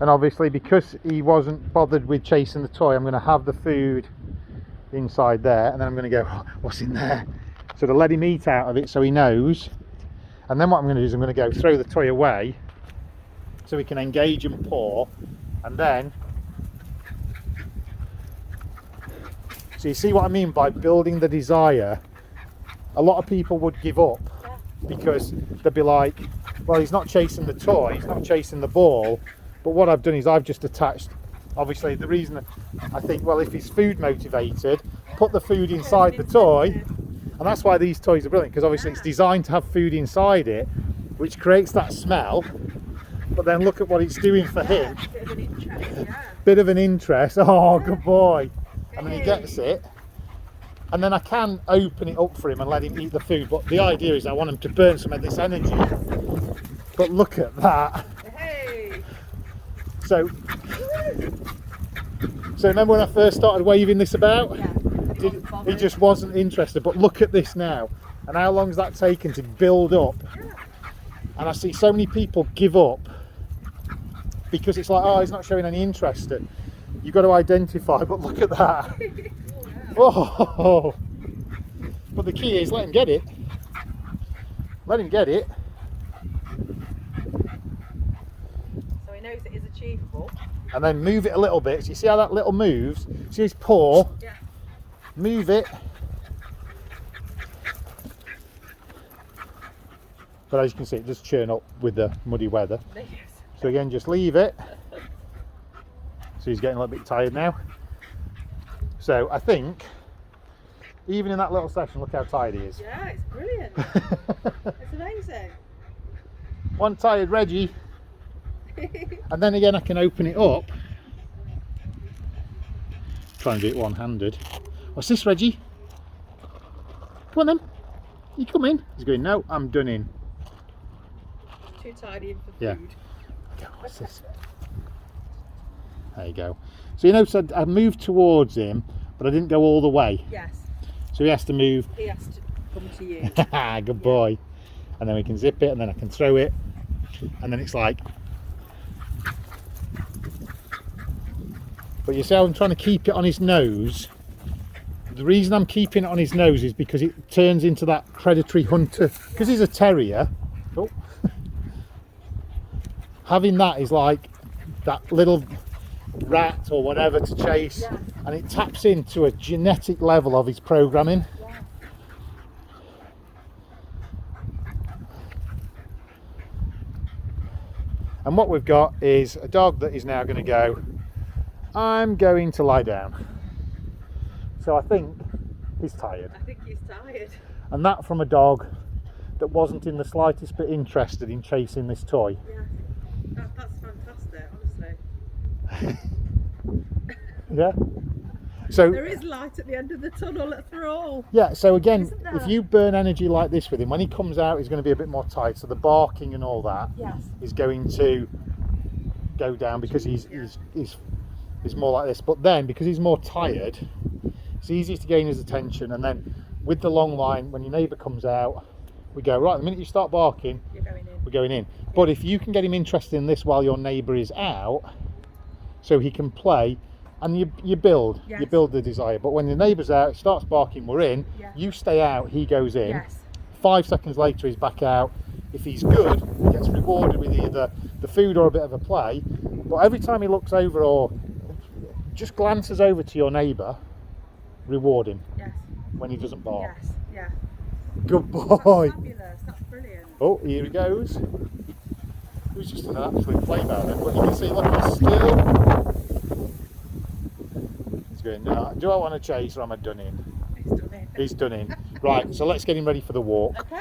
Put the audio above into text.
And obviously because he wasn't bothered with chasing the toy, I'm going to have the food inside there, and then I'm going to go, oh, what's in there? So to let him eat out of it so he knows. And then what I'm going to do is I'm going to go throw the toy away so he can engage and paw, and then, so you see what I mean by building the desire. A lot of people would give up because they'd be like, well, he's not chasing the toy, he's not chasing the ball. But what I've done is I've just attached, obviously the reason I think, well, if he's food motivated, put the food inside the toy. And that's why these toys are brilliant, because obviously it's designed to have food inside it, which creates that smell. But then look at what it's doing for him. Bit of an interest, yeah. Bit of an interest. Oh, good boy. And then he gets it. And then I can open it up for him and let him eat the food. But the idea is I want him to burn some of this energy. But look at that. Hey. So remember when I first started waving this about? Yeah. He just wasn't interested. But look at this now. And how long's that taken to build up? And I see so many people give up because it's like, oh, he's not showing any interest. You've got to identify, but look at that. Oh, but the key is let him get it. Let him get it. So he knows it is achievable. And then move it a little bit. So you see how that little moves? See his paw? Yeah. Move it. But as you can see, it does churn up with the muddy weather. So again, just leave it. So he's getting a little bit tired now. So I think, even in that little session, look how tired he is. Yeah, it's brilliant. It's amazing. One tired Reggie. And then again, I can open it up. Try and do it one-handed. What's this, Reggie? Come on then. You come in. He's going, no, I'm done in. Too tidy for food. Yeah. Go, what's this? There you go. So you notice I moved towards him, but I didn't go all the way. Yes. So he has to move. He has to come to you. Good boy. And then we can zip it, and then I can throw it. And then it's like... But you see how I'm trying to keep it on his nose? The reason I'm keeping it on his nose is because it turns into that predatory hunter. Because he's a terrier. Oh. Having that is like that little rat or whatever to chase, Yeah. and it taps into a genetic level of his programming. Yeah. And what we've got is a dog that is now going to go, I'm going to lie down. So I think he's tired. I think he's tired. And that from a dog that wasn't in the slightest bit interested in chasing this toy. Yeah. That's fantastic, honestly. Yeah. So There is light at the end of the tunnel for all. yeah, so again, Isn't there? if you burn energy like this with him, when he comes out, he's going to be a bit more tired. So the barking and all that Yes. is going to go down because he's more like this. But then because he's more tired, it's easy to gain his attention. And then with the long line, when your neighbour comes out, we go, right, the minute you start barking, You're going in. we're going in. But if you can get him interested in this while your neighbour is out, so he can play, and you build the desire. But when the neighbour's out, starts barking, we're in, Yeah. you stay out, he goes in. Yes. 5 seconds later he's back out. If he's good, he gets rewarded with either the food or a bit of a play. But every time he looks over or just glances over to your neighbour, reward him Yes. when he doesn't bark. Yes. Yeah. Good That's boy. fabulous. That's brilliant. Oh, here he goes. He was just an absolute playbout then, but you can see, look, he's still. He's going, no, do I want to chase or am I done in? He's done it. He's done in. Right, so let's get him ready for the walk. Okay.